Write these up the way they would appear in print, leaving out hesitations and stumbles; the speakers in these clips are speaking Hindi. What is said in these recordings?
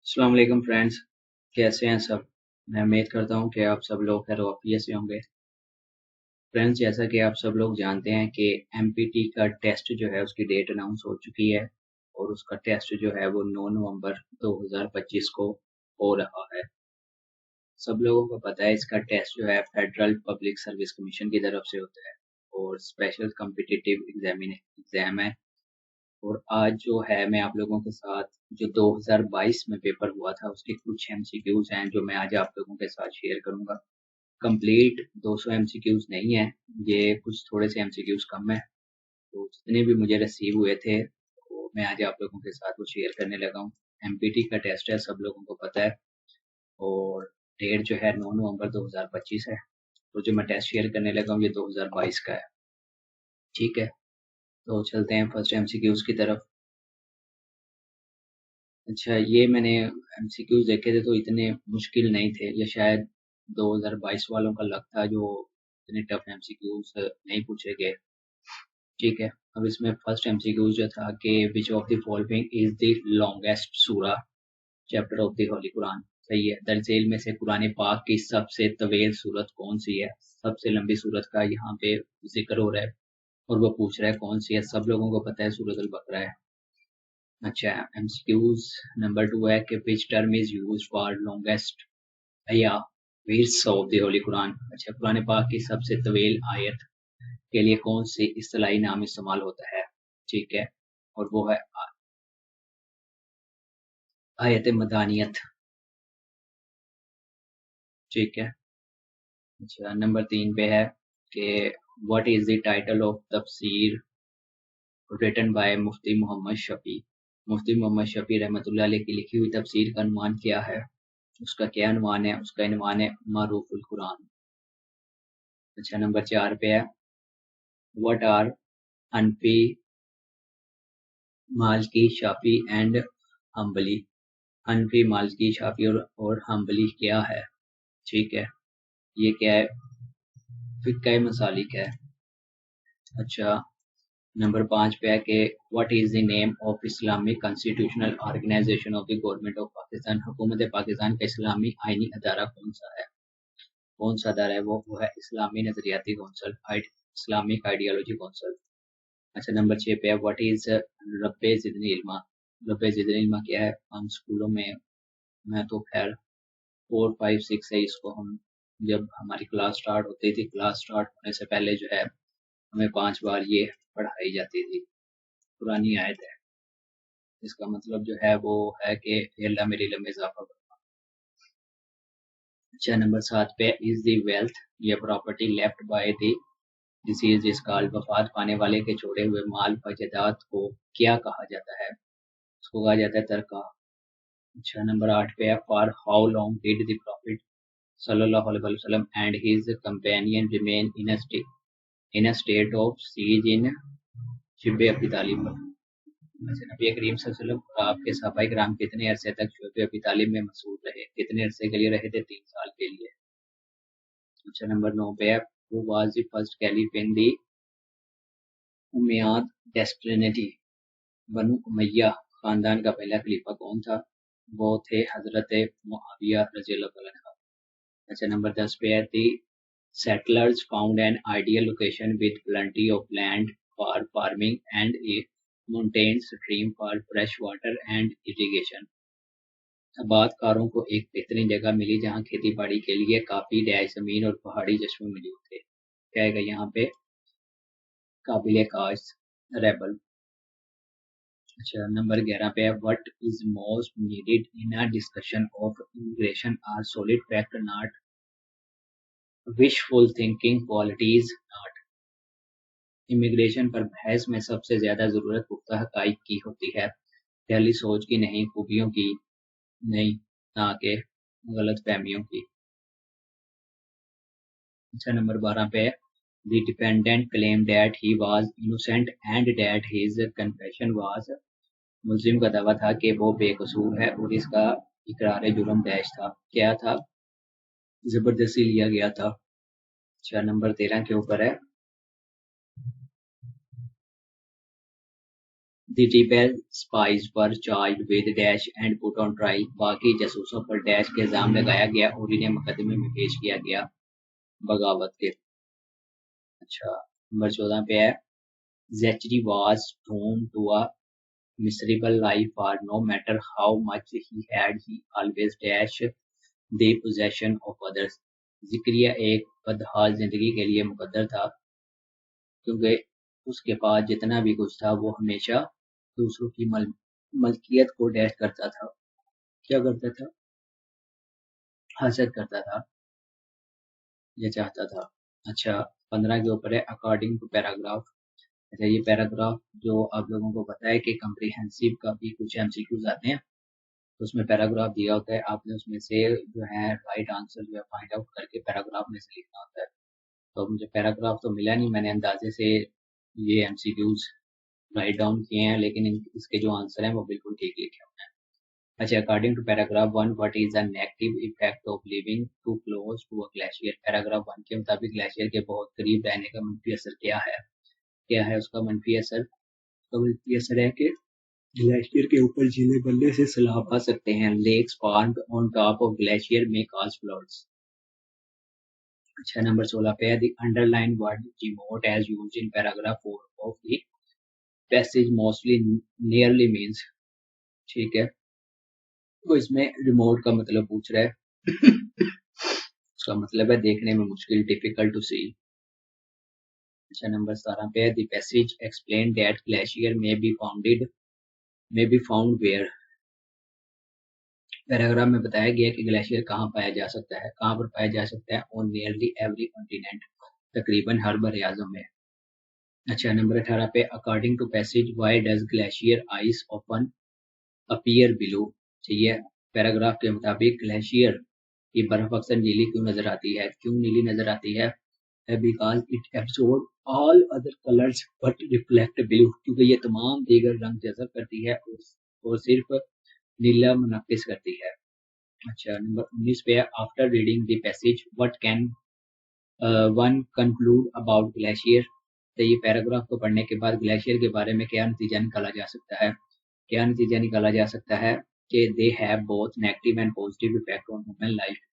अस्सलाम वालेकुम फ्रेंड्स। कैसे हैं सब? मैं उम्मीद करता हूं कि आप सब लोग खैर वाफियत से होंगे। फ्रेंड्स, जैसा कि आप सब लोग जानते हैं कि एमपीटी का टेस्ट जो है उसकी डेट अनाउंस हो चुकी है और उसका टेस्ट जो है वो 9 नवंबर 2025 को हो रहा है। सब लोगों को पता है इसका टेस्ट जो है फेडरल पब्लिक सर्विस कमीशन की तरफ से होता है और स्पेशल कम्पिटिटिव एग्जाम है। और आज जो है मैं आप लोगों के साथ जो 2022 में पेपर हुआ था उसके कुछ एमसीक्यूज हैं जो मैं आज आप लोगों के साथ शेयर करूंगा। कंप्लीट 200 एमसीक्यूज नहीं है, ये कुछ थोड़े से एमसीक्यूज कम है। तो जितने भी मुझे रिसीव हुए थे वो मैं आज आप लोगों के साथ वो शेयर करने लगा हूँ। एमपीटी का टेस्ट है, सब लोगों को पता है, और डेट जो है 9 नवंबर 2025 है। तो जो मैं टेस्ट शेयर करने लगा हूँ ये 2022 का है। ठीक है, तो चलते हैं फर्स्ट एमसीक्यूज की तरफ। अच्छा, ये मैंने एमसीक्यूज देखे थे तो इतने मुश्किल नहीं थे, ये शायद 2022 वालों का लक था जो इतने टफ एमसीक्यूज नहीं पूछे गए। ठीक है, अब इसमें फर्स्ट एमसीक्यूज जो था कि which of the following is the longest सूरा chapter of the holy Quran. सही है, दरअसल में से कुरान पाक की सबसे तवील सूरत कौन सी है? सबसे लंबी सूरत का यहाँ पे जिक्र हो रहा है और वो पूछ रहा है कौन सी है। सब लोगों को पता है सूरत अल बकरा है। अच्छा, एमसीक्यूज नंबर 2 है कि which term is used for longest या verse of the holy Quran. अच्छा, कुरान पाक की सबसे तवील आयत के लिए कौन सी इस्तिलाही नाम इस्तेमाल होता है? ठीक है, और वो है आयत मदानियत। ठीक है। अच्छा, नंबर 3 पे है कि what is the title of तफसीर रिटन बाय मुफ्ती मोहम्मद शफी। मुफ्ती मोहम्मद शफी रहमतुल्लाह अलैह की लिखी हुई तफसीर का अनुमान क्या है? उसका क्या अनुमान है? उसका अनुमान है मारूफुल कुरान। अच्छा, नंबर 4 पे है what are Hanafi Maliki Shafi and Hanbali. Hanafi Maliki Shafi और हम्बली क्या है? ठीक है, ये क्या है? फिक्का मसालिक है। अच्छा, नंबर 5 पे है कि what is the name of Islamic constitutional organisation of the government of Pakistan. हुकूमत पाकिस्तान का इस्लामी आईनी अदारा कौन सा है? कौन सा अदारा है वो है इस्लामी नजरियाती कौंसल, इस्लामिक आइडियोलॉजी कौंसल। अच्छा, नंबर 6 पे है व्हाट इज रब्बे जिदनी इल्मा। रब्बे जिदनी इल्मा क्या है? हम स्कूलों में, मैं तो खैर 4 5 6 है इसको, हम जब हमारी क्लास स्टार्ट होती थी, क्लास स्टार्ट होने से पहले जो है हमें 5 बार ये पढ़ाई जाती थी। पुरानी आयत है, इसका मतलब जो है वो है कि "हे अल्लाह मेरे इल्म में इजाफा करो"। अच्छा, नंबर 7 पे इज द वेल्थ या property left by the deceased is called. वफात पाने वाले के छोड़े हुए माल व जायदाद को क्या कहा जाता है? उसको कहा जाता है तरका। अच्छा, नंबर 8 पे है for how long did the prophet सल्लल्लाहु अलैहि वसल्लम and his companion remain in a state of siege in Shib Abi Talib. अच्छा, नबी करीम सल्लल्लाहु अलैहि वसल्लम और आपके सहाबाए किराम कितने अरसे तक शिब्बे अबी तालिब में मसरूफ रहे? कितने अरसे के लिए रहे थे? 3 साल के लिए। अच्छा, नंबर 9 पे है who was the first caliph in the Umayyad dynasty. बनु उमैया खानदान का पहला खलीफा कौन था? वो थे हजरत मुआविया रज़ियल्लाहु अन्हु। अच्छा, नंबर 10 पे है दी settlers found an ideal location with plenty of land for farming and a mountain stream for fresh water and irrigation। आबादकारों को एक बेहतरीन जगह मिली जहाँ खेती बाड़ी के लिए काफी डैश जमीन और पहाड़ी चश्मे मौजूद थे। क्या है यहाँ पे? काबिल काश रेबल। अच्छा, नंबर 11 पे है what is most needed in a discussion of immigration are solid fact not wishful thinking qualities not. Immigration पर बहस में सबसे ज्यादा जरूरत पुख्ता हकाइक की होती है, पहली सोच की नहीं, खूबियों की नहीं, ना कि गलत फहमियों की। अच्छा, नंबर 12 पे the defendant claim that he was innocent and that his confession was. मुल्जिम का दावा था कि वो बेकसूर है और इसका इकरार जुर्म डैश था। क्या था? जबरदस्ती लिया गया था। अच्छा, नंबर 13 के ऊपर है द टिपेल स्पाइज पर charge with dash and put on trial. बाकी जासूसों पर डैश के इल्जाम लगाया गया और इन्हें मुकदमे में पेश किया गया बगावत के। अच्छा, नंबर 14 पे है Zachary was doomed to a miserable life for no matter how much he had, he always dashed the possession of others। Zakaria एक बदहाल जिंदगी के लिए मुकद्दर था क्योंकि उसके पास जितना भी कुछ था वो हमेशा दूसरों की मलकियत को डैश करता था। क्या करता था? हासिल करता था या चाहता था। अच्छा, 15 के ऊपर है अकॉर्डिंग टू पैराग्राफ। अच्छा, ये पैराग्राफ जो आप लोगों को पता है कि कम्प्रिहेंसिव का भी कुछ एमसीक्यूज आते हैं, तो उसमें पैराग्राफ दिया होता है, आपने उसमें से जो है राइट आंसर जो है फाइंड आउट करके पैराग्राफ में से लिखना होता है। तो मुझे पैराग्राफ तो मिला नहीं, मैंने अंदाजे से ये एमसीक्यूज राइट डाउन किए हैं, लेकिन इसके जो आंसर हैं वो बिल्कुल ठीक लिखे हुए हैं। अच्छा, according to paragraph 1 what is the negative effect of living too close to a glacier. Paragraph 1 के मुताबिक ग्लेशियर के बहुत करीब रहने का मंफी असर क्या है? क्या है उसका मंफी असर? उसका मंफी असर है कि ग्लेशियर के ऊपर झीलें बनने से सैलाब आ सकते हैं। Lakes formed on top of glacier may cause floods. अच्छा, नंबर 16 पे है the underline word remote as used in paragraph 4 of the passage mostly nearly means. ठीक है, तो इसमें रिमोट का मतलब पूछ रहा है उसका मतलब है देखने में मुश्किल, डिफिकल्ट टू सी। अच्छा, नंबर 17 पे है the passage explain that glacier may be found where. Paragraph में बताया गया कि ग्लेशियर कहाँ पाया जा सकता है, कहाँ पर पाया जा सकता है? ऑन नियरली एवरी कॉन्टिनेंट, तकरीबन हर बर आज़म में। अच्छा, नंबर 18 पे according to passage why does glacier ice open appear below. चाहिए, पैराग्राफ के मुताबिक ग्लेशियर की बर्फ अक्सर नीली क्यों नजर आती है? क्यों नीली नजर आती है? Because it absorb all other colours but reflect blue, क्योंकि ये तमाम दीगर रंग जज़ब करती है और सिर्फ नीला मुनक्किस करती है। अच्छा, नंबर 19 पे है after reading the passage what can one conclude about glacier. तो ये पैराग्राफ को पढ़ने के बाद ग्लेशियर के बारे में क्या नतीजा निकाला जा सकता है? क्या नतीजा निकाला जा सकता है कि they have both negative and positive effect on human life.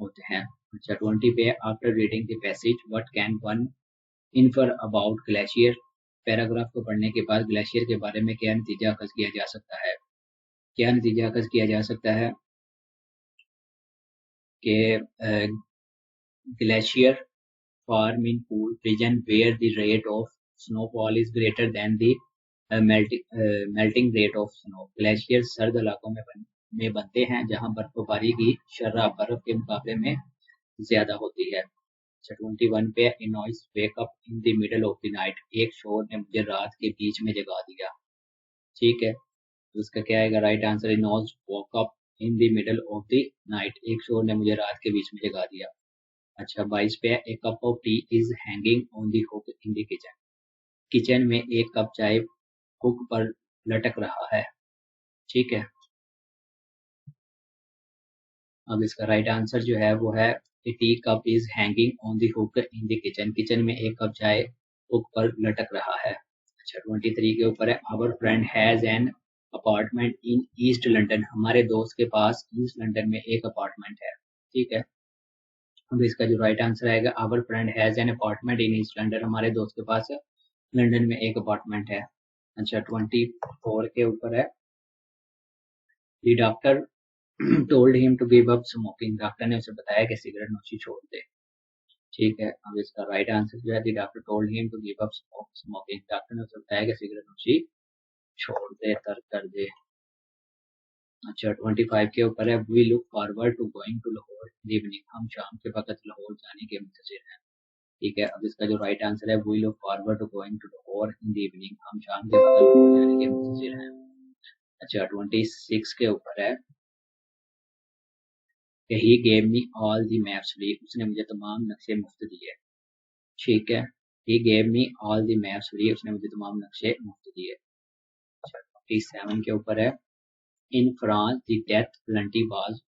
होते हैं। अच्छा, 20 पे है after reading the passage what can one infer about glacier. Paragraph को पढ़ने के बाद ग्लेशियर के बारे में क्या नतीजा अखज़ किया जा सकता है? क्या नतीजा अखज़ किया जा सकता है कि glacier form in cool region where the rate of snowfall is greater than the melting rate of snow। Glacier सर्द इलाकों में बनते हैं जहां बर्फबारी की शर्ह बर्फ के मुकाबले में ज्यादा होती है। 21 पे a noise wake up in the middle of the night. एक शोर ने मुझे रात के बीच में जगा दिया। ठीक है, तो उसका क्या आएगा right answer? A noise woke up in the middle of the night. एक शोर ने मुझे रात के बीच में जगा दिया। अच्छा, 22 पे a cup of tea is hanging on the hook in the kitchen. Kitchen में एक कप चाय हुक पर लटक रहा है। ठीक है, अब इसका राइट आंसर जो है वो है tea cup is hanging on the hook in the kitchen. Kitchen में एक कप चाय हुक पर लटक रहा है। अच्छा, 23 के ऊपर है our friend has an apartment in east London. हमारे दोस्त के पास ईस्ट लंदन में एक अपार्टमेंट है। ठीक है, अब इसका जो राइट आंसर आएगा our friend has an apartment in east London. हमारे दोस्त के पास लंदन में एक अपार्टमेंट है। अच्छा, 24 के ऊपर है the doctor told him to give up smoking. Doctor ने उसे बताया कि सिगरेट नोशी छोड़ दे। ठीक है, अब इसका राइट आंसर जो है the doctor told him to give up smoking. Doctor ने उसे बताया कि सिगरेट नोशी छोड़ दे, तर्क कर दे। अच्छा, 25 के ऊपर है we look forward to going to Lahore in evening. हम शाम के वक्त लाहौर जाने के मुंतजिर हैं। ठीक है, अब इसका जो राइट आंसर है we look forward to going to Lahore in the evening. हम शाम के वक्त लाहौर जाने के मुंतजिर हैं। अच्छा, 26 के ऊपर है कि he gave me all the maps free. उसने मुझे तमाम नक्शे मुफ्त दिए। ठीक है, he gave me all the maps free. उसने मुझे तमाम नक्शे मुफ्त दिए। अच्छा, 27 के ऊपर है in France the death penalty was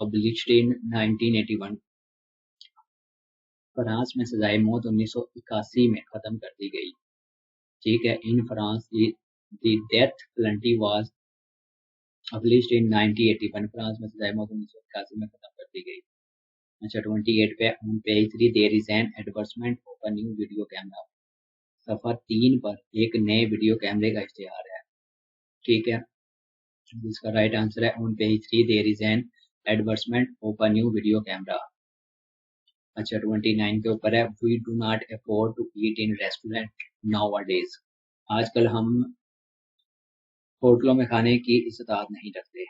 abolished in 1981। France में सजाए मौत 1981 में खत्म कर दी गई। ठीक है, in France the death penalty was abolished in 1981। France में सजाए मौत 1981 में खत्म कर दी गई। अच्छा 28 पे on page 3 there is an advertisement of a new video camera. सफा 3 पर एक नए वीडियो कैमरे का इश्तिहार है। ठीक है, जिसका राइट आंसर है on page 3 there is an advertisement of a new video camera. अच्छा 29 के ऊपर है we do not afford to eat in restaurant nowadays. आजकल हम होटलों में खाने की इस्तेताद नहीं रखते।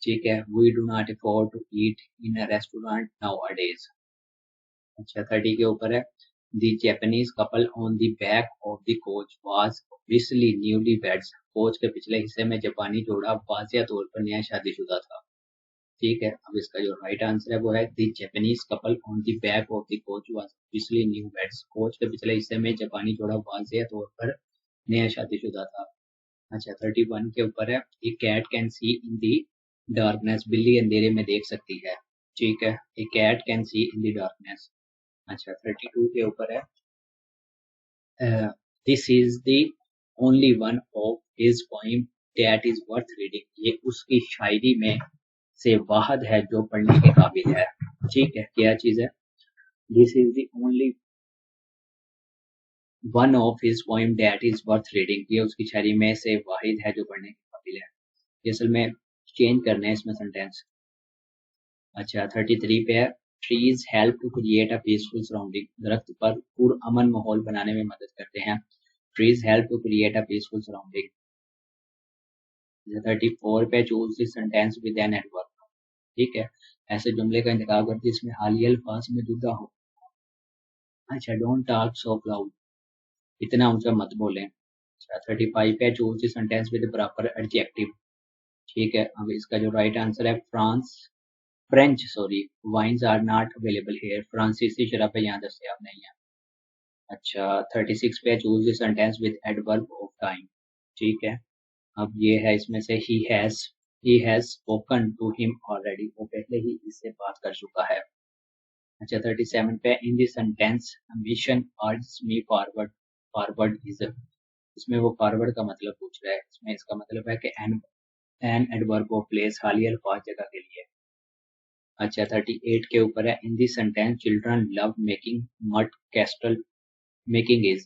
ठीक है, we do not afford to eat in a restaurant nowadays. अच्छा 30 के ऊपर है the Japanese couple on the back of the coach was obviously newlyweds. Coach के पिछले हिस्से में जापानी जोड़ा वाज़िया तौर पर नया शादीशुदा था। ठीक है, अब इसका जो राइट आंसर है वो है the Japanese couple on the back of the coach was obviously new weds. Coach के पिछले हिस्से में जापानी जोड़ा वाज़िया तौर पर नया शादीशुदा था। अच्छा 31 के ऊपर है a cat can see in the darkness. बिल्ली अंधेरे में देख सकती है। ठीक है, a cat can see in the darkness. अच्छा 32 के ऊपर है this is the only one of his poem that is worth reading. ये उसकी शायरी में से वाहद है जो पढ़ने के काबिल है। ठीक है, क्या चीज है? This is the only one of his poem that is worth reading. ये उसकी शायरी में से वाहिद है जो पढ़ने के काबिल है। ये असल में चेंज करना है इसमें सेंटेंस। अच्छा 33 पे है trees help to create a peaceful surrounding. दरख्त पर पुरअमन माहौल बनाने में मदद करते हैं। Trees help to create a peaceful surrounding. 34 पे choose the sentence with an adverb. ठीक है, ऐसे जुमले का इंतखाब करते जिसमें हालिया अल्फाज में जुदा हो। अच्छा डोंट टॉक सो लाउड। इतना ऊंचा मत बोलें। अच्छा 35 पे choose the sentence with proper adjective. ठीक है, अब इसका जो राइट आंसर है French wines are not available here. फ्रांसीसी शराबें यहाँ दस्तयाब नहीं है। अच्छा 36 पे choose the sentence with adverb of time. ठीक है, अब ये है इसमें से he has spoken to him already। वो पहले ही इससे बात कर चुका है। अच्छा 37 पे इन the sentence ambition urges me forward is। इसमें वो फॉरवर्ड का मतलब पूछ रहा है। इसमें इसका मतलब है कि एन एडवर्ब ऑफ प्लेस हालिया अल्फाज जगह के लिए। अच्छा 38 के ऊपर है in the sentence children love making mud castle making is.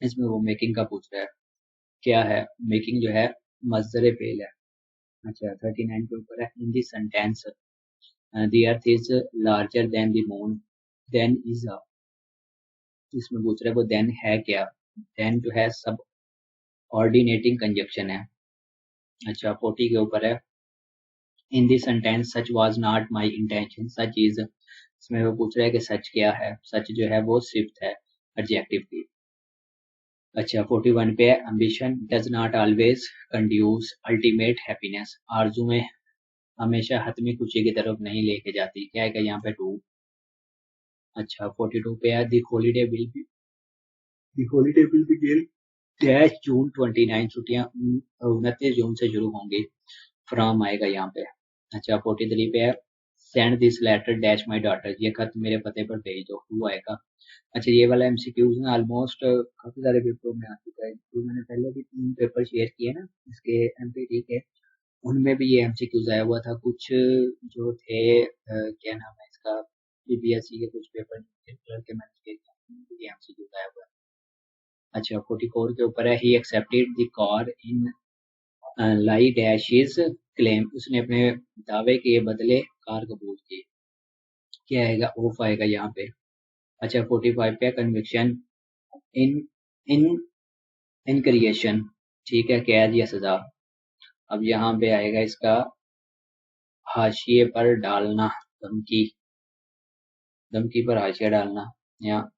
इसमें वो मेकिंग का पूछ रहा है। क्या है? मेकिंग जो है मजदर फेल है। अच्छा 39 के ऊपर है in the sentence the earth is larger than the moon than is a. इसमें पूछ रहा है वो देन है क्या? देन जो है सब ऑर्डिनेटिंग कंजक्शन है। अच्छा 40 के ऊपर है in the sentence such was not my intention such is. इसमें वो पूछ रहा है कि सच क्या है? सच जो है वो सिफ्त है एडजेक्टिव की। अच्छा 41 पे ambition does not always conduce ultimate happiness. आरजुएं हमेशा हतमी खुशी की तरफ नहीं लेके जाती। क्या है यहाँ पे टू। अच्छा 42 पे है दी हॉलीडे विल बिगिन डैश जून 29। छुट्टियां 29 जून से शुरू होंगी। फ्रॉम आएगा यहाँ पे। अच्छा 43 पे है send this letter dash my daughter. ये खत मेरे पते पर भेज दो। टू आएगा। अच्छा ये वाला एमसीक्यूज ना ऑलमोस्ट काफी सारे पेपरों में आ चुका है। तो मैंने पहले भी 3 पेपर शेयर किए ना इसके एमपीटी के, उनमें भी ये एमसीक्यूज आया हुआ था। कुछ जो थे क्या नाम है इसका सीबीएसई के कुछ पेपर के मैंने शेयर किया, ये एमसीक्यूज आया हुआ है। अच्छा 44 के ऊपर है he accepted the car in lieu dash his claim. उसने अपने दावे के बदले कार कबूल की। क्या आएगा? ऑफ आएगा यहाँ पे। अच्छा 45 पे conviction in in in creation. ठीक है, कैद या सजा। अब यहाँ पे आएगा इसका हाशिए पर डालना धमकी। धमकी पर हाशिया डालना यहाँ।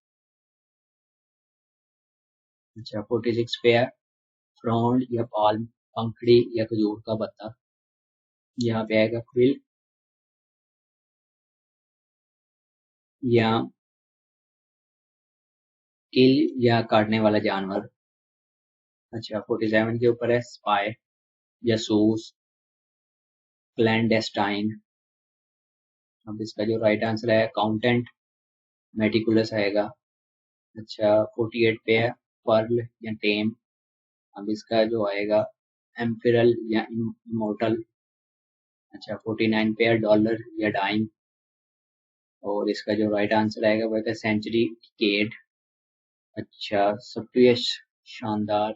अच्छा 46 पे है फ्रॉन्ड या पाल्म पंखड़ी या खजूर का पत्ता। यहाँ पे आएगा क्विल या किल या काटने वाला जानवर। अच्छा 47 के ऊपर है स्पाई जासूस क्लैंडेस्टाइन। अब इसका जो राइट आंसर है अकाउंटेंट मेटिकुलस आएगा। अच्छा 48 पे है पर्ल या टेम। अब इसका जो आएगा एम्पिरल या इमोर्टल। अच्छा 49 पे है डॉलर या डाइम। और इसका जो राइट आंसर आएगा वो है सेंचुरी डिकेड। अच्छा सप्रियस शानदार,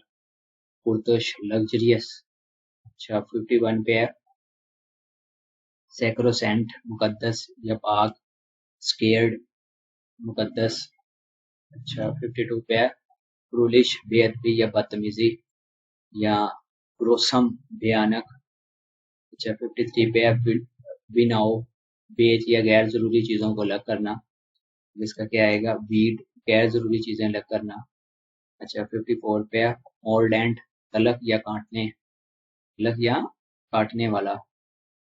पुरतश लग्जरियस। अच्छा 51 पे है सैक्रोसेंट मुकद्दस या पाक, स्केर्ड मुकद्दस। अच्छा 52 पे है क्रूलिश बेअदबी या बदतमीजी या ग्रोसम भयानक। अच्छा 53 पे है विनाओ बेच या गैर जरूरी चीजों को अलग करना। जिसका क्या आएगा वीड गैर जरूरी चीजें अलग करना। अच्छा 54 पे है मोल्डेंट तलक या काटने, तलक या काटने वाला।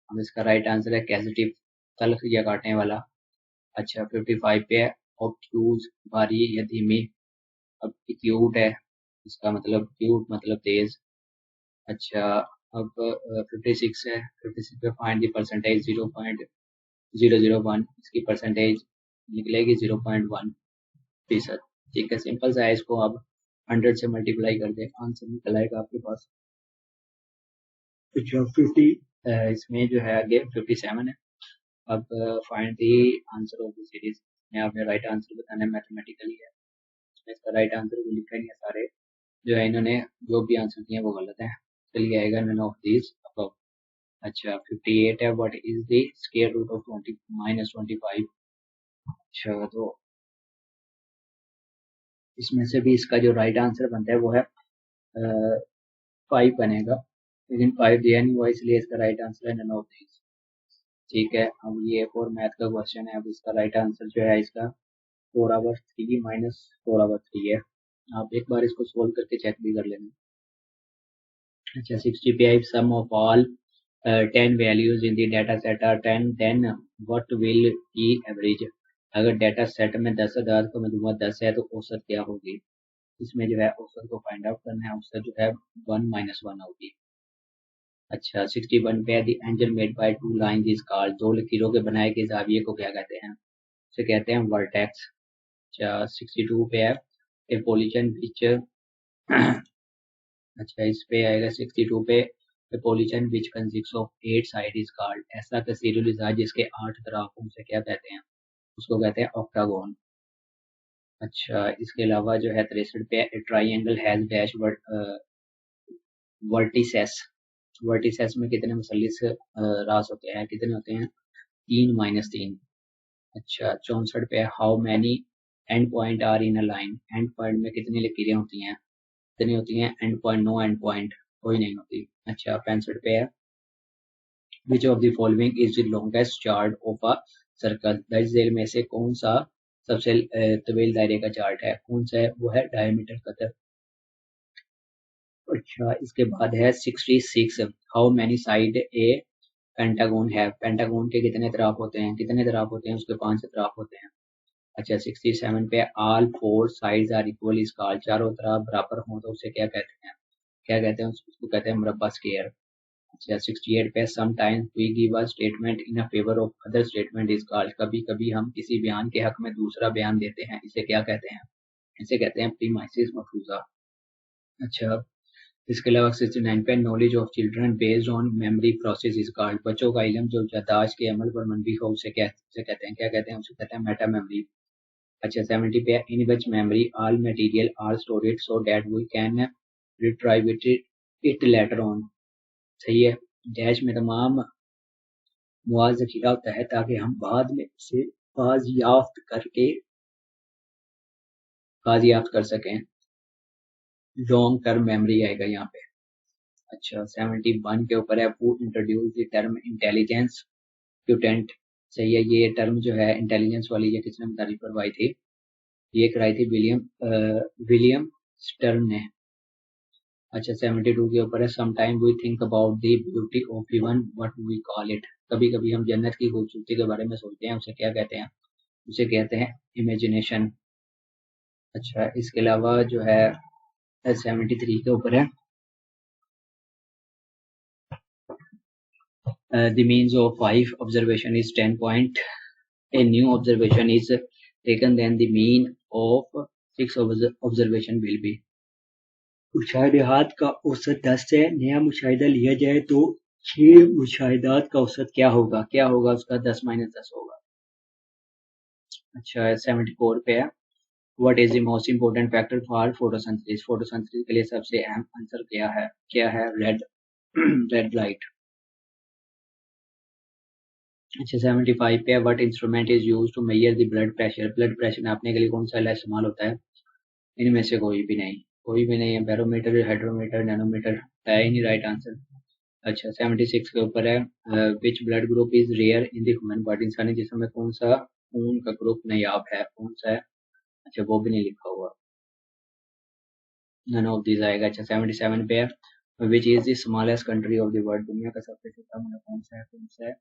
अब इसका राइट आंसर है कैसेटिव तलक या काटने वाला। अच्छा 55 पे है ऑब्ट्यूज भारी या धीमी। अब एक्यूट है, इसका मतलब क्यूट मतलब तेज। अच्छा अब 56 है, 56 पे फाइंड द परसेंटेज 0.001, इसकी परसेंटेज निकलेगी 0.1%। ठीक है सिंपल सा है, इसको अब 100 से मल्टीप्लाई कर दे आंसर निकल आएगा आपके पास। अच्छा 50 इसमें जो है आगे 57 है। अब find the answer of the series में आपने राइट आंसर बताना है, मैथमेटिकली है। इसमें इसका राइट आंसर भी लिखा नहीं है, सारे जो है इन्होंने जो भी आंसर दिए वो गलत है। चलिए आएगा नन ऑफ दिस अबव। अच्छा 58 है what is the square root of 20 -25। अच्छा तो इसमें से भी इसका जो राइट आंसर बनता है वो है 5 बनेगा, लेकिन 5 दिया नहीं हुआ इसलिए इसका राइट आंसर है नन ऑफ दिस। ठीक है अब ये एक और मैथ का क्वेश्चन है। अब इसका राइट आंसर जो है इसका 4/3 -4/3 है। आप एक बार इसको सोल्व करके चेक भी कर लेना। अच्छा 60 पे sum of all 10 values in the data set are 10, then what will be average। अगर डेटा सेट में 10,000 को मैं दूंगा 10 है तो औसत क्या होगी। इसमें जो है औसत को फाइंड आउट करना है, औसत जो है 1 - 1 होगी। अच्छा 61 पे the angle made by two line is called, दो लकीरों के बनाए गए जाविये को क्या कहते हैं, उसे कहते हैं वर्टेक्स। अच्छा 62 पे है ए पोलिशन विच अच्छा इस पे आएगा 62 पे a polygon which consists of 8 sides is called, ऐसा कसीरुल इज़ाज जिसके 8 तरफ उसे क्या कहते हैं, उसको कहते हैं ऑक्टागोन। अच्छा इसके अलावा जो है 63 पे triangle has dash vertices, vertices में कितने मुसल्लिस रास होते हैं, कितने होते हैं 3 - 3। अच्छा 64 पे how many end point are in a line, end point में कितनी लकीरें होती हैं, कितनी होती हैं end point, no end point कोई नहीं होती। अच्छा 65 पे है which of the following is the longest chart of a circle, दस जेल में से कौन सा सबसे तवील दायरे का चार्ट है, कौन सा है वो है डायमीटर कतर। अच्छा इसके बाद है 66 how many side A pentagon है, पेंटागोन के कितने तरफ होते हैं, कितने तरफ होते हैं उसके 5 तरफ होते हैं। अच्छा 67 पे all four sides are equal is called, चारों तरफ बराबर हों तो उसे क्या कहते हैं, क्या कहते हैं उसको कहते हैं मुरब्बा स्क्वायर। अच्छा 68 पे sometimes we give a statement in a favour of other statement is called, कभी कभी हम किसी बयान के हक में दूसरा बयान देते हैं, इसे क्या कहते हैं, इसे कहते हैं प्रीमाइसिस मफरूजा। अच्छा इसके अलावा 69 पे knowledge of children based on memory process is called, बच्चों का इल्म जो याददाश्त के अमल पर मंबी हो उसे कहते हैं, क्या कहते हैं, उसे कहते हैं मेटा मेमोरी। अच्छा 70 पे in which memory all material are stored so that we can retrieve it later on, सही है। डैश में तमाम मवाद ज़ख़ीरा होता है ताकि हम बाद में इसे बाजियाफ्त कर सकें, लॉन्ग टर्म मेमोरी आएगा यहाँ पे। अच्छा 71 के ऊपर है who introduce the term intelligence quotient, सही है। ये टर्म जो है इंटेलिजेंस वाली ये किसने मुतारिफ करवाई थी, ये कराई थी विलियम स्टर्न ने। अच्छा 72 के ऊपर है sometime we think about the beauty of given what we call it, कभी कभी हम जन्नत की खूबसूरती के बारे में सोचते हैं, उसे क्या कहते हैं, उसे कहते हैं इमेजिनेशन। अच्छा इसके अलावा जो है 73 के ऊपर है the means of 5 observation is 10 point, a new observation is taken then the mean of 6 observation will be. मुशाहिदात का औसत 10 है, नया मुशाहिदा लिया जाए तो 6 मुशाहिदात का औसत क्या होगा? क्या होगा उसका? 10 माइनस 10 होगा। अच्छा 74 पे है। What is the most important factor for photosynthesis? Photosynthesis के लिए सबसे अहम आंसर क्या है? क्या है? Red red light. अच्छा 75 पे है। What instrument is used to measure the blood pressure? Blood pressure नापने के लिए कौन सा आला इस्तेमाल होता है? इनमें से कोई भी नहीं, कोई भी नहीं है। बैरोमीटर, हाइड्रोमीटर, नैनोमीटर है ही नहीं राइट आंसर। अच्छा 76 के ऊपर है। Which blood group is rare in the human body? इंसानी जिस्म में कौन सा खून का ग्रुप नायाब है? कौन सा है? अच्छा वो भी नहीं लिखा हुआ। नन ऑफ दिस आएगा। अच्छा 77 पे है। Which is the smallest country of the world? दुनिया का सबसे छोटा मुल्क कौन सा है? कौन सा है?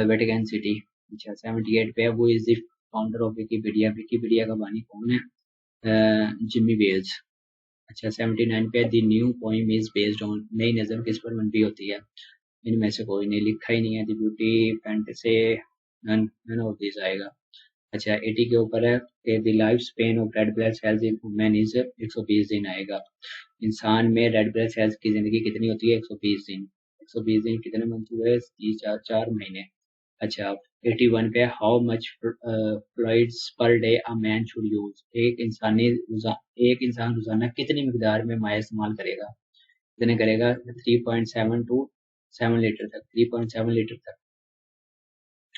Vatican city. अच्छा 78 पे है। Who is the founder of Wikipedia? Wikipedia का बानी कौन है? Jimmy Wales. अच्छा 79 पे the new poem is based on? नई नज़म किस पर बनती होती है? इनमें से कोई नहीं, लिखा ही नहीं है। The beauty fantasy, none none of this आएगा। अच्छा 80 के ऊपर है कि the life span of red blood cells in women is 120 दिन आएगा। इंसान में रेड ब्लड सेल्स की जिंदगी कितनी होती है? 120 दिन। 120 दिन कितने मंथ हुए? 4 महीने। अच्छा 81 पे how much fluids per day a man should use? एक इंसान रोजाना कितनी मिकदार में माया इस्तेमाल करेगा? कितने करेगा? 3.7 टू 7 लीटर तक, 3.7 लीटर तक।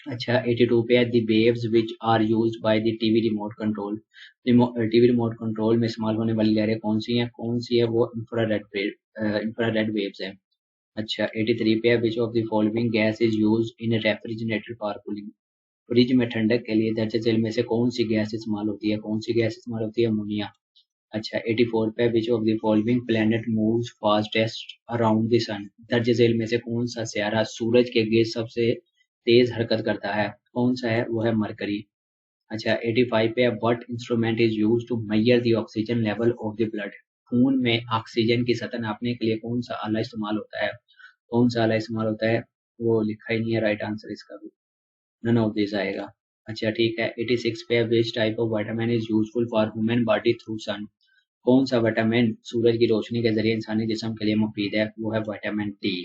अच्छा 82 पे है। The waves which are used by the TV remote control? TV remote control में इस्तेमाल होने वाली लहरें कौन सी हैं? कौन सी है वो? इंफ्रारेड वेव्स है। अच्छा 83 पे है। Which of the following gas is used in refrigerator for cooling? Fridge में ठंडक के लिए दरअसल जल में से कौन सी गैस इस्तेमाल होती है? कौन सी गैस इस्तेमाल होती है? अमोनिया। अच्छा 84 पे which of the following planet moves fastest around the sun? दर्ज झेल में से कौन सा सियारा सूरज के गिर्द सबसे तेज हरकत करता है? कौन सा है? वो है मरकरी। अच्छा 85 पे what instrument is used to measure the oxygen level of the blood? खून में ऑक्सीजन की सतह नापने के लिए कौन सा आला इस्तेमाल होता है? कौन सा आला इस्तेमाल होता है? वो लिखा ही नहीं है राइट आंसर इसका भी। नन ऑफ दिस आएगा। अच्छा ठीक है 86 पे which type of vitamin is useful for human body through sun? कौन सा विटामिन सूरज की रोशनी के जरिए इंसानी जिस्म के लिए मुफीद है? वो है विटामिन डी।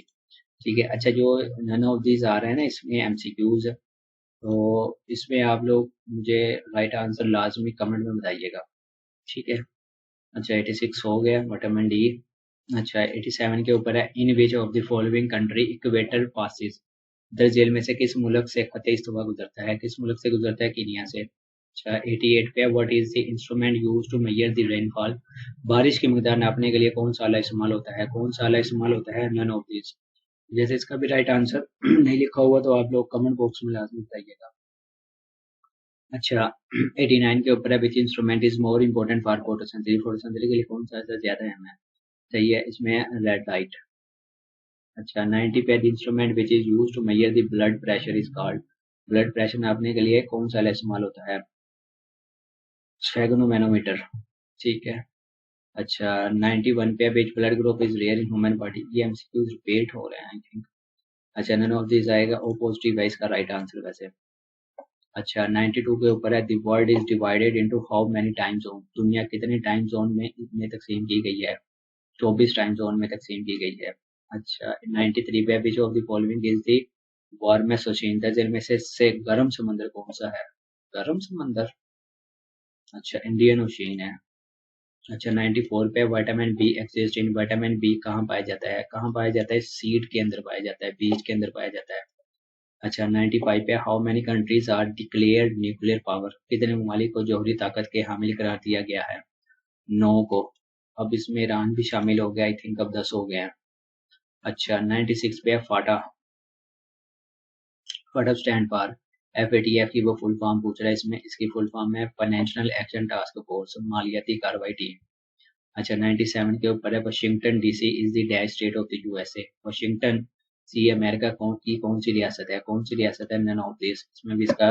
ठीक है। अच्छा जो नन ऑफ दीज आ रहे हैं ना इसमें एमसीक्यूज है, तो इसमें आप लोग मुझे राइट आंसर लाजमी कमेंट में बताइएगा। ठीक है। अच्छा 86 हो गया विटामिन डी। अच्छा 87 के ऊपर है। In which of the following country equator passes? दरअसल में से किस मुल्क से खत इस्तवा गुजरता है? किस मुल्क से गुजरता है? कीनिया से। अच्छा 88 पे what is the instrument used to measure the rainfall? बारिश की मिकदार नापने के लिए कौन सा आला इस्तेमाल होता है? कौन सा आला इस्तेमाल होता है? None of this. जैसे इसका भी राइट आंसर नहीं लिखा हुआ तो आप लोग कमेंट बॉक्स में लाजमी बताइएगा। अच्छा 89 के ऊपर है। Which instrument is more important for photosynthesis? Photosynthesis के लिए कौन सा ज्यादा अहम है? सही है, इसमें रेड लाइट। अच्छा 90 पे instrument which is use to measure the blood pressure is called? Blood pressure नापने के लिए कौन सा इस्तेमाल होता है? स्फेगनोमेनोमीटर। ठीक है। अच्छा 91 पे which blood group is rare in human body? ये एमसीक्यूज रिपीट हो रहे हैं आई थिंक। अच्छा नन ऑफ दिस आएगा। ओ पॉजिटिव है इसका राइट आंसर वैसे। अच्छा 92 के ऊपर है। The world is divided into how many time zone? दुनिया कितने टाइम जोन में तकसीम की गई है? 24 टाइम जोन में तकसीम की गई है। अच्छा 93 पे which of the following is the warmest ocean? दरअसल में से गर्म समंदर कौन सा है? गर्म समंदर। अच्छा इंडियन ओशियन है। अच्छा 94 पे vitamin B exist in? Vitamin B कहाँ पाया जाता है? कहाँ पाया जाता है? सीड के अंदर पाया जाता है, बीज के अंदर पाया जाता है। अच्छा 95 पे how many countries are declared nuclear power? कितने ममालिक को जौहरी ताकत के हामिल करार दिया गया है? 9 को। अब इसमें ईरान भी शामिल हो गया आई थिंक, अब 10 हो गए हैं। अच्छा 96 पे फाटा। फाटा स्टैंड फॉर? FATF की वो फुल फॉर्म पूछ रहा है इसमें। इसकी फुल फॉर्म है फाइनेंशियल एक्शन टास्क फोर्स, मालियाती कार्रवाई टीम। अच्छा 97 के ऊपर है। Washington DC is the dash state of the USA? Washington C America कौन सी रियासत है? कौन सी रियासत है? None of this. इसमें भी इसका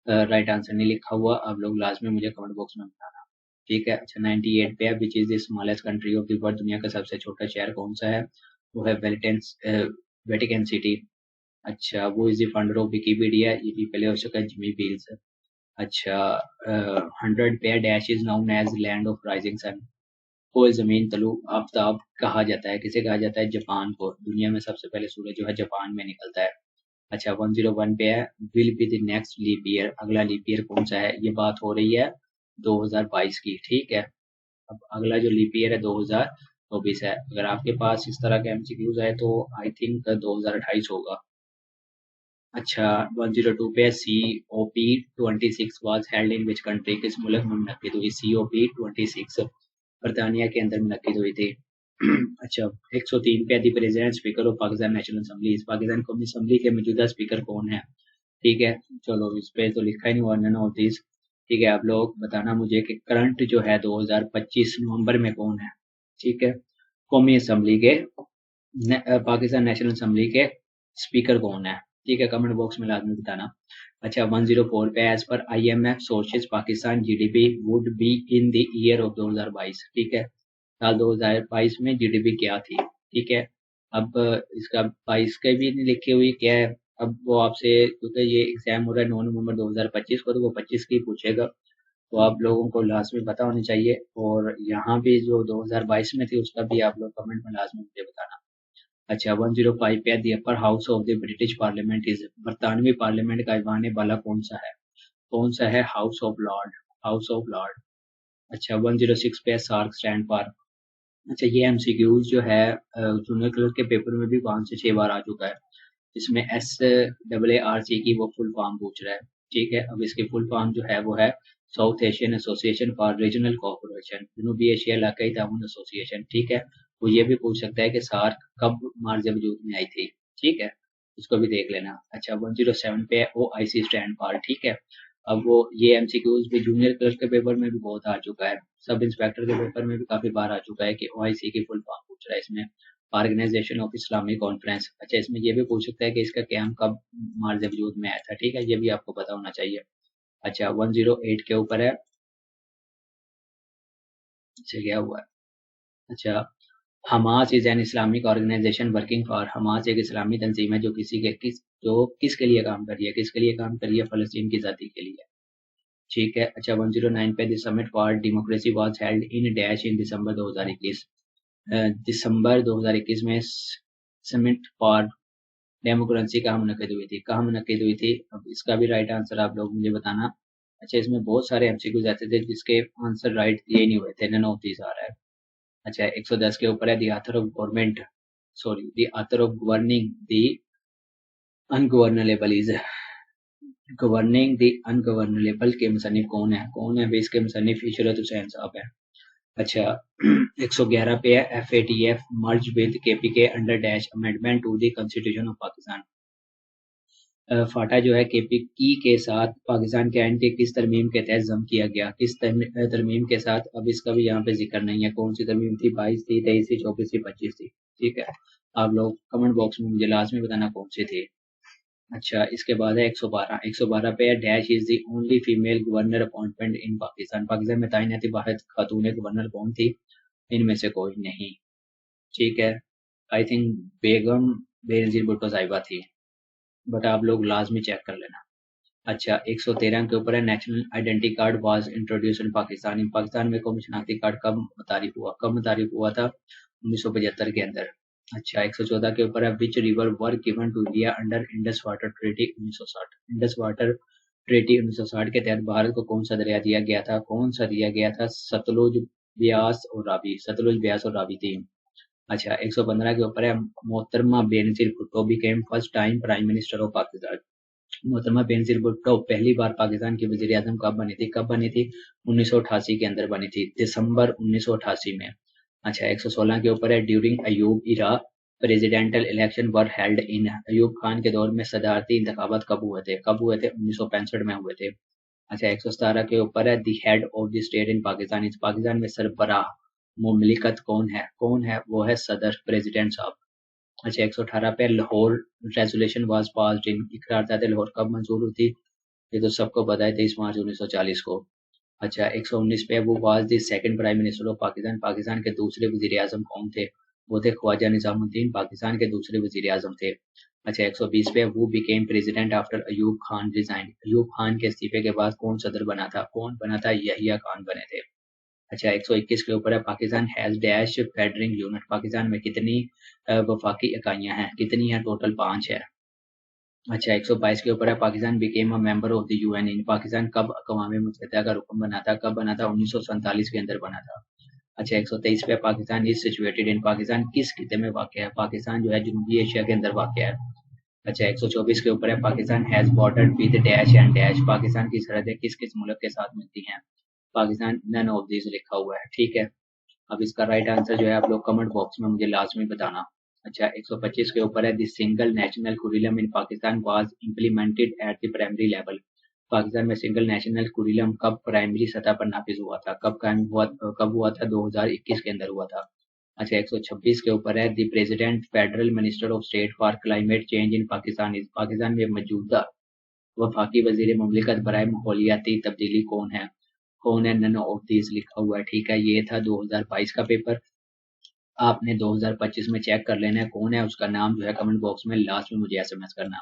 राइट आंसर नहीं लिखा हुआ, आप लोग लास्ट में मुझे कमेंट बॉक्स में बताना। ठीक है। अच्छा 98 पे है। Which is the smallest country of the world? दुनिया का सबसे छोटा शहर कौन सा है? वो है वेटिकन सिटी। अच्छा वो is the founder of Wikipedia? ये भी पहले हो चुका है, जिमी बेल्स। अच्छा 100 पे dash is known as land of rising sun. कोई जमीन तलु आफ्ताब कहा जाता है, किसे कहा जाता है? जापान को। दुनिया में सबसे पहले सूरज जो है जापान में निकलता है। अच्छा 101 पे है will be the next leap year, अगला लीप ईयर कौन सा है? ये बात हो रही है 2022 की, ठीक है। अब अगला जो लीप ईयर है 2024 है। अगर आपके पास इस तरह के एमसीक्यूज है तो आई थिंक 2028 होगा। अच्छा 102 पे COP26 was held in which country, किस मुल्क में मुनक्किद हुई? COP26 बरतानिया के अंदर मुनक्किद हुई थी। अच्छा 103 पे the president speaker of Pakistan national assembly, इस पाकिस्तान कौमी असेंबली के मौजूदा स्पीकर कौन है? ठीक है, चलो इस पे तो लिखा ही नहीं हुआ नन ऑफ दिस। ठीक है, आप लोग बताना मुझे कि करंट जो है 2025 नवंबर में कौन है? ठीक है, कौमी असेंबली के पाकिस्तान नेशनल असेंबली के स्पीकर कौन है? ठीक है, कमेंट बॉक्स में लाजमी बताना। अच्छा 104 पे as per IMF sources Pakistan GDP would be in the year of 2022, ठीक है, साल 2022 में GDP क्या थी? ठीक है, अब इसका 22 के भी नहीं लिखी हुई क्या है। अब वो आपसे, क्योंकि ये एग्जाम हो रहा है 9 नवंबर 2025 को, तो वो 25 की पूछेगा, तो आप लोगों को लाजमी पता होनी चाहिए। और यहाँ भी जो 2022 में थी उसका भी आप लोग कमेंट में लाजमी मुझे बताना। अच्छा 105 पे the upper house of the British parliament is, बरतानवी पार्लियामेंट का ऐवान बाला कौन सा है? कौन सा है? House of lord, house of lord. अच्छा 106 पे सार्क स्टैंड फॉर। अच्छा ये एमसीक्यूज जो है जूनियर क्लर्क के पेपर में भी 5 से 6 बार आ चुका है। इसमें SAARC की वो फुल फॉर्म पूछ रहा है। ठीक है, अब इसकी फुल फॉर्म जो है वो है South Asian association for regional cooperation, जनूबी एशिया इलाकाई ताउन एसोसिएशन। ठीक है, वो ये भी पूछ सकता है कि सार्क कब मार्ज वजूद में आई थी। ठीक है, उसको भी देख लेना। अच्छा 107 पे OIC स्टैंड फॉर। ठीक है, अब वो ये एमसीक्यूज भी जूनियर क्लर्क के पेपर में भी बहुत आ चुका है, सब इंस्पेक्टर के पेपर में भी काफी बार आ चुका है कि OIC की फुल फॉर्म पूछ रहा है इसमें, ऑर्गेनाइजेशन ऑफ इस्लामिक कॉन्फ्रेंस। अच्छा इसमें ये भी पूछ सकता है कि इसका क्याम कब मार्ज वजूद में आया था। ठीक है, ये भी आपको पता होना चाहिए। अच्छा 108 के ऊपर है। अच्छा क्या हुआ है? अच्छा Hamas is an Islamic organization working for, Hamas एक इस्लामी तंजीम है जो किसके लिए काम कर रही है? किसके लिए काम कर रही है? फलस्तीन की आज़ादी के लिए। ठीक है, अच्छा 109 पे the summit for democracy was held in dash in December 2021, दिसंबर 2021 में समिट फॉर डेमोक्रेसी कहाँ मुनक्किद हुई थी? कहाँ मुनक्किद हुई थी? अब इसका भी राइट आंसर आप लोग मुझे बताना। अच्छा इसमें बहुत सारे एमसीक्यूज ऐसे थे जिसके आंसर राइट दिए ही नहीं हुए थे, नन ऑफ दिस आ रहा है। अच्छा 110 के ऊपर है the author of government, sorry the author of governing the ungovernable is, governing the ungovernable के मुसन्निफ कौन है? कौन है? इसके मुसन्निफ इशरत हुसैन साहब है। अच्छा 111 पे है FATF merge with KPK under dash amendment to the constitution of Pakistan. FATA जो है KPK के साथ पाकिस्तान के आइन के किस तरमीम के तहत जम किया गया? किस तरमीम के साथ? अब इसका भी यहाँ पे जिक्र नहीं है, कौन सी तरमीम थी? 22 थी, 23 थी, 24 थी, 25 थी। ठीक है, आप लोग कमेंट बॉक्स में मुझे लाजमी बताना कौन सी थी। अच्छा इसके बाद है 112, 112 पे है dash is the only female governor appointment इन पाकिस्तान, पाकिस्तान में तैनाती वाहिद खातून गवर्नर कौन थी? इनमें से कोई नहीं। ठीक है, आई थिंक बेगम बेनजीर भुट्टो साहिबा थी, बट आप लोग लाजमी चेक कर लेना। अच्छा 113 के ऊपर है national identity card was introduce in Pakistan, in Pakistan में कौमी शनाख्ती कार्ड कब मुतारिफ हुआ? कब मुतारिफ हुआ था? 1975 के अंदर। अच्छा 114 के ऊपर है which river were given to India under Indus water treaty 1960, Indus water treaty 1960 के तहत भारत को कौन सा दरिया दिया गया था? कौन सा दिया गया था? सतलुज, ब्यास और रावी, सतलुज, ब्यास और रावी थी। अच्छा 115 के ऊपर है मोहतरमा Benazir Bhutto became first time prime minister of Pakistan, मोहतरमा बेनजीर भुट्टो पहली बार पाकिस्तान की वजीर आजम कब बनी थी? कब बनी थी? 1988 के अंदर बनी थी, दिसंबर 1988 में। अच्छा 116 के ऊपर है during Ayub era presidential election were held in, Ayub Khan के दौर में सदारती इंतखाबात कब हुए थे? कब हुए थे? 1965 में हुए थे। अच्छा 117 के ऊपर है the head of the state in Pakistan, इस पाकिस्तान में सरबराह मुमलिकत कौन है? कौन है? वो है सदर, प्रेसिडेंट साहब। अच्छा 118 पे Lahore resolution was passed in, इकरारदाद लाहौर कब मंजूर हुई थी? ये तो सबको पता है 23 मार्च 1940 को। अच्छा 119 पे वो was the second prime minister of Pakistan, Pakistan के दूसरे वजीर आजम कौन थे? वो थे ख्वाजा निजामुद्दीन, पाकिस्तान के दूसरे वजीर आजम थे। अच्छा 120 पे वो became president after Ayub Khan resign, Ayub Khan के इस्तीफे के बाद कौन सदर बना था, कौन बना था, यहिया खान बने थे। अच्छा 121 के ऊपर है Pakistan has dash federating unit, Pakistan में कितनी वफाकी इकाइयां हैं, कितनी है, टोटल 5 है। अच्छा 122 के ऊपर है Pakistan became a member of the UN in, Pakistan कब अक़वाम मुत्तहिदा का रुकन बना था, कब बना था, 1947 के अंदर बना था। अच्छा 123 पे Pakistan is situated in, Pakistan किस खिते में वाक़ है, पाकिस्तान जो है जनूबी एशिया के अंदर वाक़ है। अच्छा 124 के ऊपर है Pakistan has bordered with dash and dash, Pakistan की सरहदें किस किस मुल्क के साथ मिलती हैं, पाकिस्तान नन ऑफ दिस लिखा हुआ है। ठीक है, अब इसका राइट आंसर जो है आप लोग कमेंट बॉक्स में मुझे लाजमी बताना। अच्छा 125 के ऊपर है the single national curriculum in Pakistan was implemented at the primary level, Pakistan में सिंगल नेशनल कुरिलम कब प्राइमरी सतह पर नाफिज हुआ था, कब कायम हुआ, कब हुआ था, 2021 के अंदर हुआ था। अच्छा 126 के ऊपर है the president federal minister of state for climate change in Pakistan is, Pakistan में मौजूदा वफाकी वजीर मुमलिकत बराए माहौलियाती तब्दीली कौन है, कौन है, नन ऑफ दीज लिखा हुआ है। ठीक है, ये था 2022 का पेपर, आपने 2025 में चेक कर लेना है कौन है, उसका नाम जो है कमेंट बॉक्स में लास्ट में मुझे एसएमएस करना।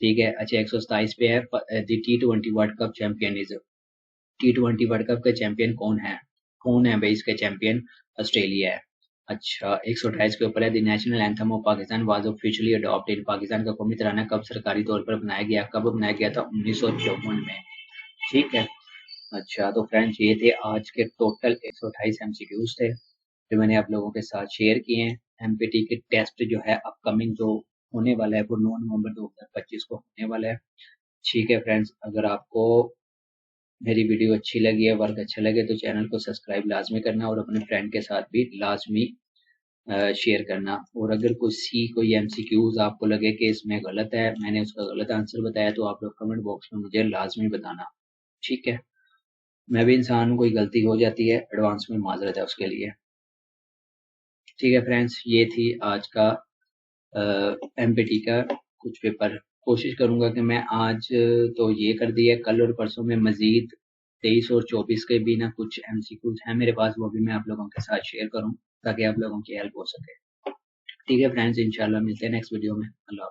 ठीक है, अच्छा 127 पे है T20 world cup champion is, T20 world cup के चैंपियन कौन है भाई, इसके चैंपियन ऑस्ट्रेलिया है। अच्छा 128 के ऊपर है the national anthem of Pakistan was officially adopted, Pakistan का कौमी तराना कब सरकारी तौर पर बनाया गया, कब बनाया गया था, 1954 में। ठीक है, अच्छा तो फ्रेंड्स ये थे आज के टोटल 128 एमसीक्यूज थे जो मैंने आप लोगों के साथ शेयर किए हैं। एमपीटी के टेस्ट जो है अपकमिंग जो होने वाला है वो 9 नवंबर 2025 को होने वाला है। ठीक है फ्रेंड्स, अगर आपको मेरी वीडियो अच्छी लगी है, वर्क अच्छा लगे तो चैनल को सब्सक्राइब लाजमी करना और अपने फ्रेंड के साथ भी लाजमी शेयर करना। और अगर कोई एमसीक्यूज आपको लगे कि इसमें गलत है, मैंने उसका गलत आंसर बताया, तो आप लोग कमेंट बॉक्स में मुझे लाजमी बताना। ठीक है, मैं भी इंसान हूँ, कोई गलती हो जाती है, एडवांस में माजरत है उसके लिए। ठीक है फ्रेंड्स, ये थी आज का एमपीटी का कुछ पेपर। कोशिश करूंगा कि मैं आज तो ये कर दिया, कल और परसों में मजीद 23 और 24 के भी ना कुछ एमसीक्यूज हैं मेरे पास, वो भी मैं आप लोगों के साथ शेयर करूं ताकि आप लोगों की हेल्प हो सके। ठीक है फ्रेंड्स, इंशाल्लाह मिलते हैं नेक्स्ट वीडियो में। अल्लाह।